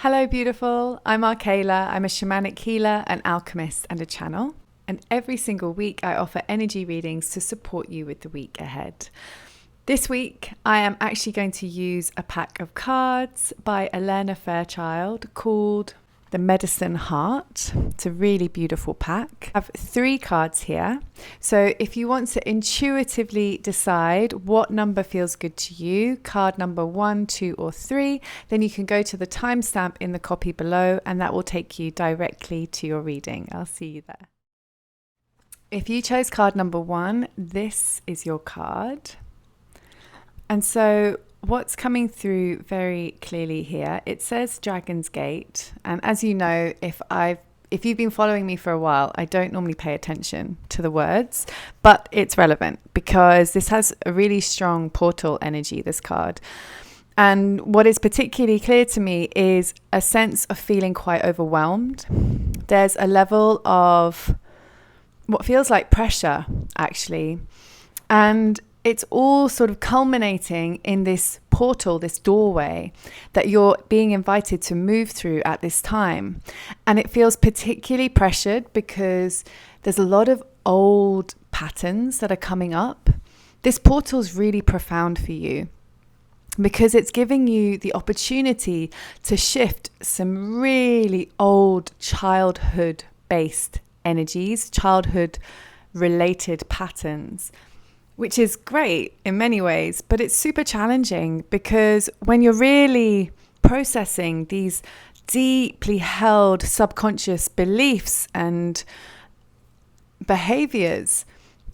Hello, beautiful. I'm Arkayla. I'm a shamanic healer, an alchemist, and a channel. And every single week, I offer energy readings to support you with the week ahead. This week, I am actually going to use a pack of cards by Elena Fairchild called The Medicine Heart. It's a really beautiful pack. I have 3 cards here. So if you want to intuitively decide what number feels good to you, card number 1, 2, or 3, then you can go to the timestamp in the copy below and that will take you directly to your reading. I'll see you there. If you chose card number 1, this is your card. And so what's coming through very clearly here, it says Dragon's Gate. And as you know, if you've been following me for a while, I don't normally pay attention to the words, but it's relevant because this has a really strong portal energy, this card. And what is particularly clear to me is a sense of feeling quite overwhelmed. There's a level of what feels like pressure, actually. And it's all sort of culminating in this portal, this doorway that you're being invited to move through at this time. And it feels particularly pressured because there's a lot of old patterns that are coming up. This portal's really profound for you because it's giving you the opportunity to shift some really old childhood-based energies, childhood-related patterns, which is great in many ways, but it's super challenging because when you're really processing these deeply held subconscious beliefs and behaviors,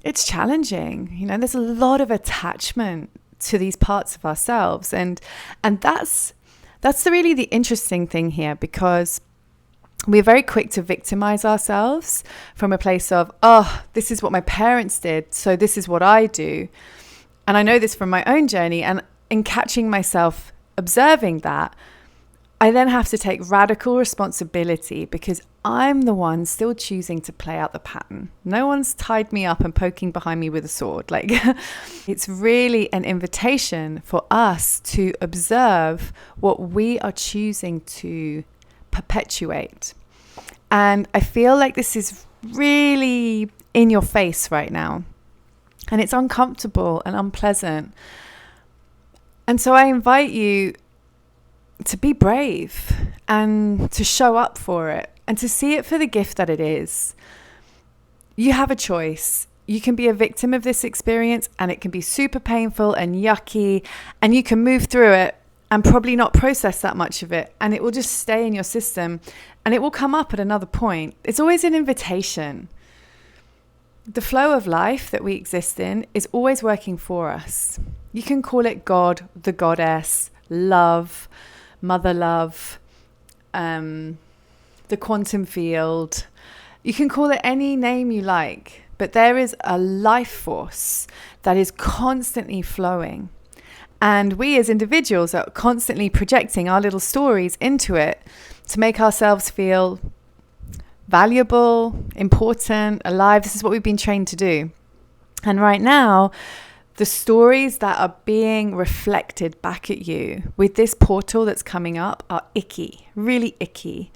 it's challenging. You know, there's a lot of attachment to these parts of ourselves. And that's really the interesting thing here, because we're very quick to victimize ourselves from a place of, oh, this is what my parents did, so this is what I do. And I know this from my own journey. And in catching myself observing that, I then have to take radical responsibility because I'm the one still choosing to play out the pattern. No one's tied me up and poking behind me with a sword. Like, it's really an invitation for us to observe what we are choosing to perpetuate. And I feel like this is really in your face right now, and it's uncomfortable and unpleasant. And so I invite you to be brave and to show up for it and to see it for the gift that it is. You have a choice. You can be a victim of this experience and it can be super painful and yucky, and you can move through it and probably not process that much of it, and it will just stay in your system and it will come up at another point. It's always an invitation. The flow of life that we exist in is always working for us. You can call it God, the goddess, love, mother love, the quantum field. You can call it any name you like, but there is a life force that is constantly flowing. And we as individuals are constantly projecting our little stories into it to make ourselves feel valuable, important, alive. This is what we've been trained to do. And right now, the stories that are being reflected back at you with this portal that's coming up are icky, really icky.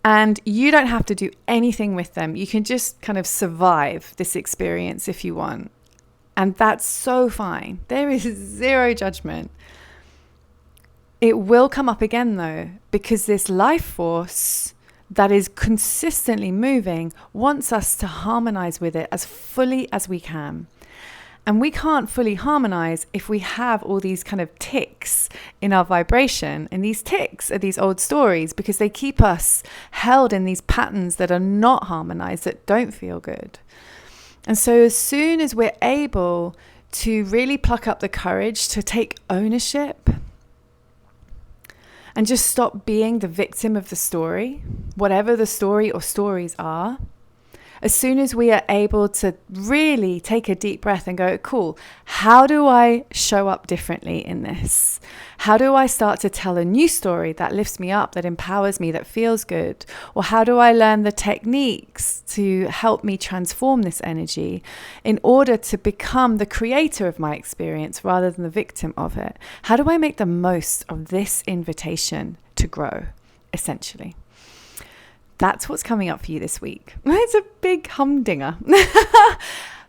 And you don't have to do anything with them. You can just kind of survive this experience if you want. And that's so fine. There is zero judgment. It will come up again though, because this life force that is consistently moving wants us to harmonize with it as fully as we can. And we can't fully harmonize if we have all these kind of ticks in our vibration. And these ticks are these old stories because they keep us held in these patterns that are not harmonized, that don't feel good. And so as soon as we're able to really pluck up the courage to take ownership and just stop being the victim of the story, whatever the story or stories are, As soon as we are able to really take a deep breath and go, cool, how do I show up differently in this? How do I start to tell a new story that lifts me up, that empowers me, that feels good? Or how do I learn the techniques to help me transform this energy in order to become the creator of my experience rather than the victim of it? How do I make the most of this invitation to grow, essentially? That's what's coming up for you this week. It's a big humdinger.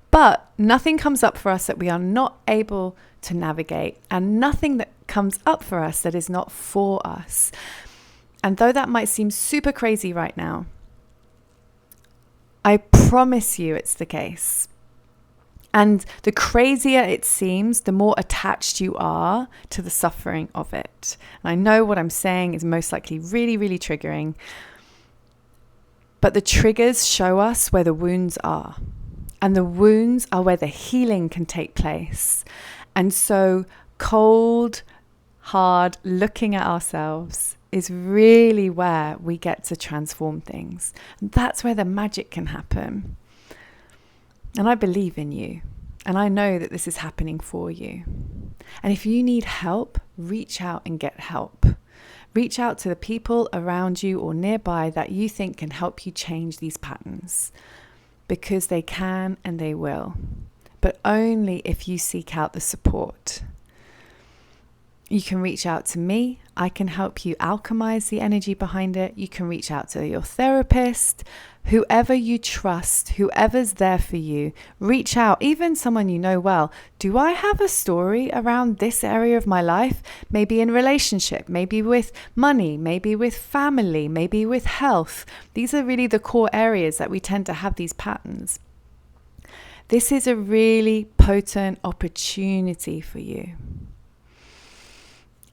But nothing comes up for us that we are not able to navigate, and nothing that comes up for us that is not for us. And though that might seem super crazy right now, I promise you it's the case. And the crazier it seems, the more attached you are to the suffering of it. And I know what I'm saying is most likely really, really triggering. But the triggers show us where the wounds are. And the wounds are where the healing can take place. And so cold, hard looking at ourselves is really where we get to transform things. And that's where the magic can happen. And I believe in you. And I know that this is happening for you. And if you need help, reach out and get help. Reach out to the people around you or nearby that you think can help you change these patterns, because they can and they will, but only if you seek out the support. You can reach out to me. I can help you alchemize the energy behind it. You can reach out to your therapist, whoever you trust, whoever's there for you. Reach out, even someone you know well. Do I have a story around this area of my life? Maybe in relationship, maybe with money, maybe with family, maybe with health. These are really the core areas that we tend to have these patterns. This is a really potent opportunity for you.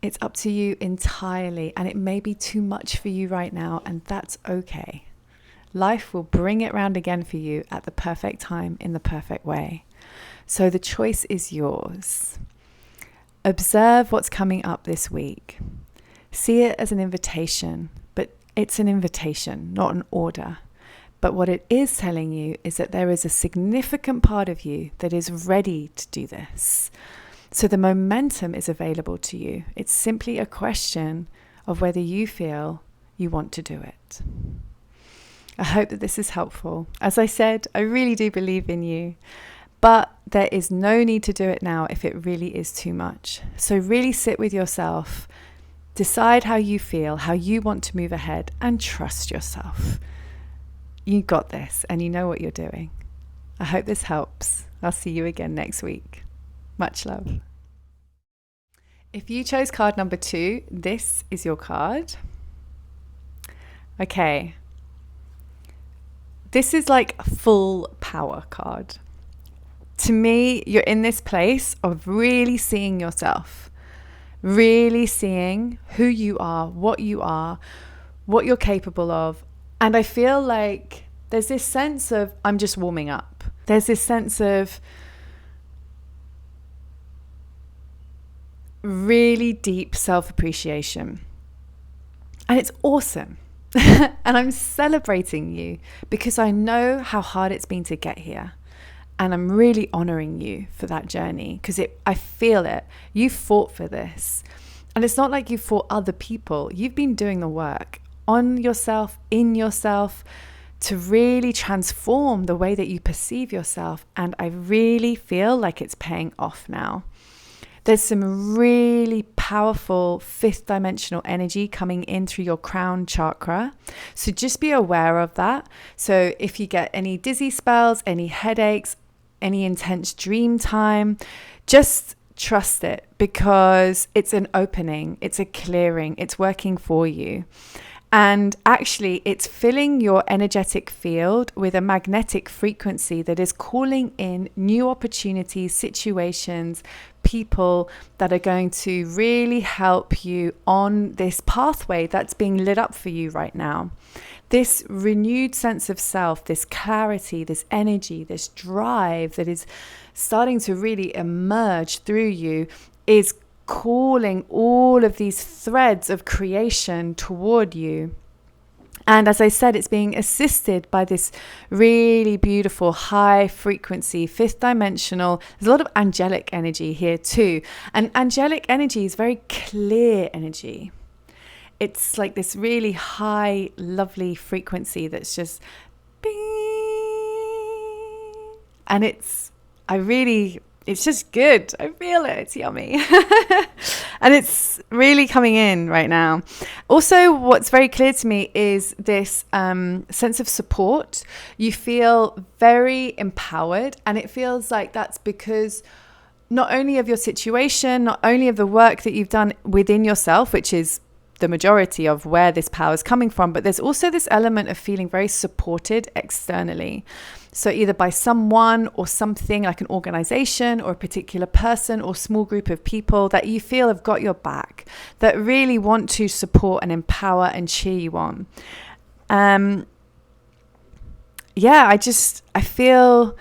It's up to you entirely, and it may be too much for you right now, and that's okay. Life will bring it round again for you at the perfect time in the perfect way. So the choice is yours. Observe what's coming up this week. See it as an invitation, but it's an invitation, not an order. But what it is telling you is that there is a significant part of you that is ready to do this. So the momentum is available to you. It's simply a question of whether you feel you want to do it. I hope that this is helpful. As I said, I really do believe in you, but there is no need to do it now if it really is too much. So really sit with yourself, decide how you feel, how you want to move ahead, and trust yourself. You got this, and you know what you're doing. I hope this helps. I'll see you again next week. Much love. If you chose card number 2, this is your card. Okay. This is like a full power card. To me, you're in this place of really seeing yourself, really seeing who you are, what you're capable of. And I feel like there's this sense of, I'm just warming up. There's this sense of really deep self-appreciation. And it's awesome. And I'm celebrating you because I know how hard it's been to get here. And I'm really honoring you for that journey because I feel it. You fought for this. And it's not like you fought other people. You've been doing the work on yourself, in yourself, to really transform the way that you perceive yourself. And I really feel like it's paying off now. There's some really powerful 5th dimensional energy coming in through your crown chakra. So just be aware of that. So if you get any dizzy spells, any headaches, any intense dream time, just trust it because it's an opening, it's a clearing, it's working for you. And actually, it's filling your energetic field with a magnetic frequency that is calling in new opportunities, situations, people that are going to really help you on this pathway that's being lit up for you right now. This renewed sense of self, this clarity, this energy, this drive that is starting to really emerge through you is calling all of these threads of creation toward you. And as I said, it's being assisted by this really beautiful high frequency, fifth dimensional. There's a lot of angelic energy here too. And angelic energy is very clear energy. It's like this really high, lovely frequency that's just bing. And it's just good. I feel it. It's yummy. And it's really coming in right now. Also, what's very clear to me is this sense of support. You feel very empowered, and it feels like that's because not only of your situation, not only of the work that you've done within yourself, which is the majority of where this power is coming from, but there's also this element of feeling very supported externally. So either by someone or something like an organization or a particular person or small group of people that you feel have got your back, that really want to support and empower and cheer you on. I feel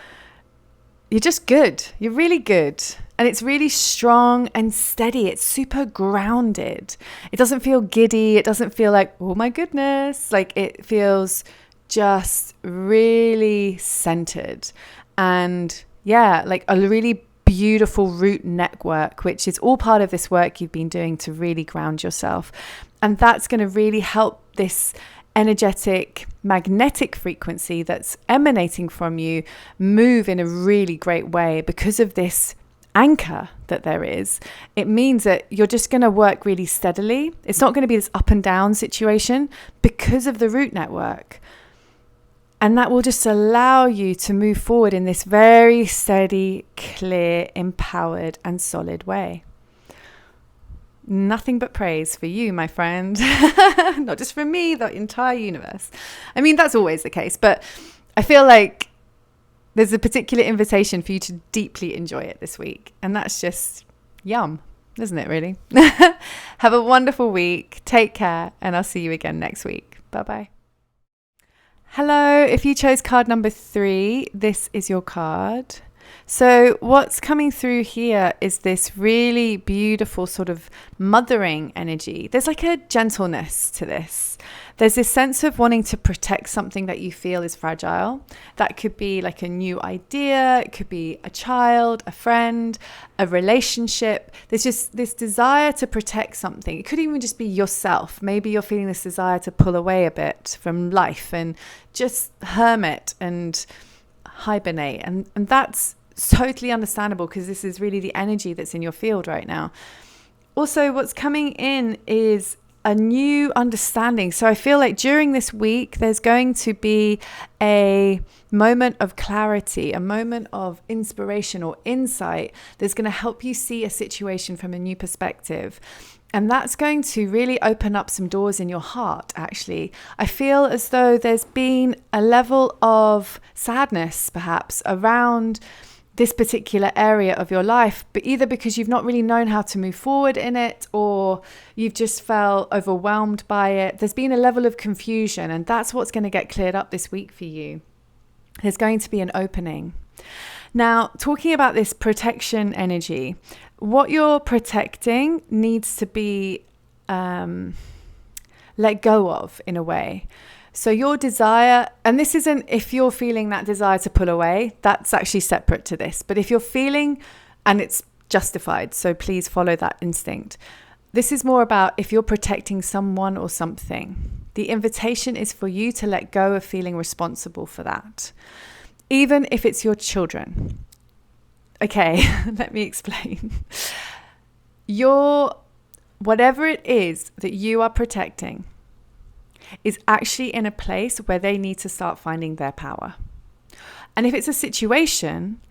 you're just good. You're really good. And it's really strong and steady. It's super grounded. It doesn't feel giddy. It doesn't feel like, oh my goodness. Like, it feels just really centered. And yeah, like a really beautiful root network, which is all part of this work you've been doing to really ground yourself. And that's going to really help this energetic, magnetic frequency that's emanating from you move in a really great way because of this anchor that there is. It means that you're just going to work really steadily. It's not going to be this up and down situation because of the root network. And that will just allow you to move forward in this very steady, clear, empowered, and solid way. Nothing but praise for you, my friend. Not just from me, the entire universe. I mean, that's always the case, but I feel like there's a particular invitation for you to deeply enjoy it this week. And that's just yum, isn't it, really? Have a wonderful week. Take care. And I'll see you again next week. Bye-bye. Hello. If you chose card number 3, this is your card. So what's coming through here is this really beautiful sort of mothering energy. There's like a gentleness to this. There's this sense of wanting to protect something that you feel is fragile. That could be like a new idea. It could be a child, a friend, a relationship. There's just this desire to protect something. It could even just be yourself. Maybe you're feeling this desire to pull away a bit from life and just hermit and hibernate. And that's totally understandable because this is really the energy that's in your field right now. Also, what's coming in is a new understanding. So I feel like during this week, there's going to be a moment of clarity, a moment of inspiration or insight that's going to help you see a situation from a new perspective. And that's going to really open up some doors in your heart, actually. I feel as though there's been a level of sadness, perhaps, around this particular area of your life, but either because you've not really known how to move forward in it or you've just felt overwhelmed by it. There's been a level of confusion, and that's what's going to get cleared up this week for you. There's going to be an opening. Now, talking about this protection energy, what you're protecting needs to be let go of in a way. So your desire, and this isn't if you're feeling that desire to pull away, that's actually separate to this. But if you're feeling, and it's justified, so please follow that instinct. This is more about if you're protecting someone or something. The invitation is for you to let go of feeling responsible for that, even if it's your children. Okay, let me explain. Whatever it is that you are protecting is actually in a place where they need to start finding their power. And if it's a situation,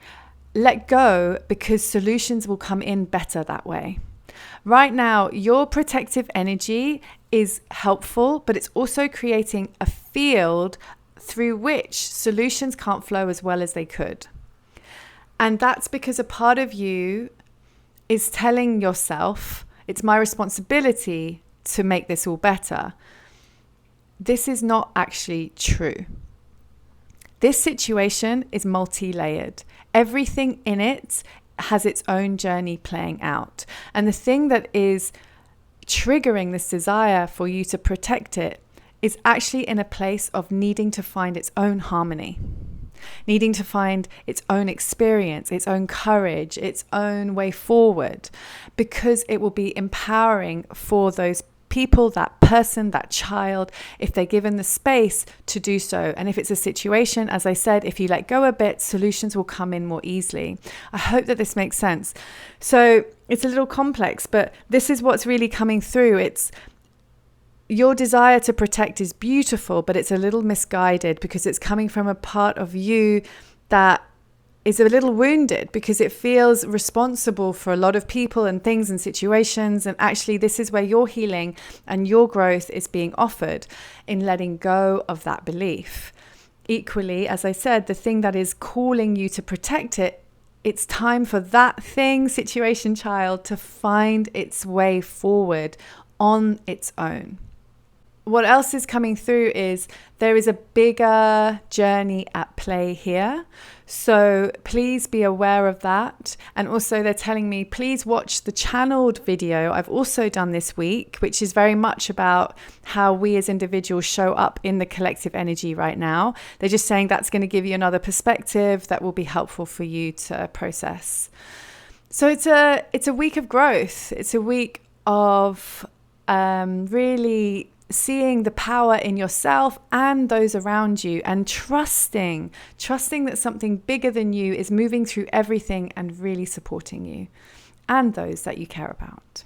let go, because solutions will come in better that way. Right now, your protective energy is helpful, but it's also creating a field through which solutions can't flow as well as they could. And that's because a part of you is telling yourself, it's my responsibility to make this all better. This is not actually true. This situation is multi-layered. Everything in it has its own journey playing out. And the thing that is triggering this desire for you to protect it is actually in a place of needing to find its own harmony, needing to find its own experience, its own courage, its own way forward, because it will be empowering for those people, that person, that child, if they're given the space to do so. And if it's a situation, as I said, if you let go a bit, solutions will come in more easily. I hope that this makes sense. So it's a little complex, but this is what's really coming through. It's your desire to protect is beautiful, but it's a little misguided because it's coming from a part of you that is a little wounded because it feels responsible for a lot of people and things and situations. And actually, this is where your healing and your growth is being offered in letting go of that belief. Equally, as I said, the thing that is calling you to protect it, it's time for that thing, situation, child, to find its way forward on its own. What else is coming through is there is a bigger journey at play here. So please be aware of that. And also they're telling me, please watch the channeled video I've also done this week, which is very much about how we as individuals show up in the collective energy right now. They're just saying that's going to give you another perspective that will be helpful for you to process. So it's a week of growth. It's a week of really seeing the power in yourself and those around you, and trusting that something bigger than you is moving through everything and really supporting you and those that you care about.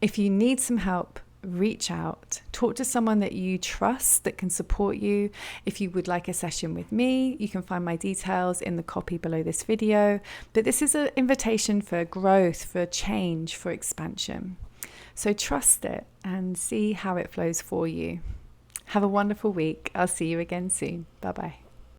If you need some help, reach out, talk to someone that you trust that can support you. If you would like a session with me, you can find my details in the copy below this video. But this is an invitation for growth, for change, for expansion. So trust it and see how it flows for you. Have a wonderful week. I'll see you again soon. Bye-bye.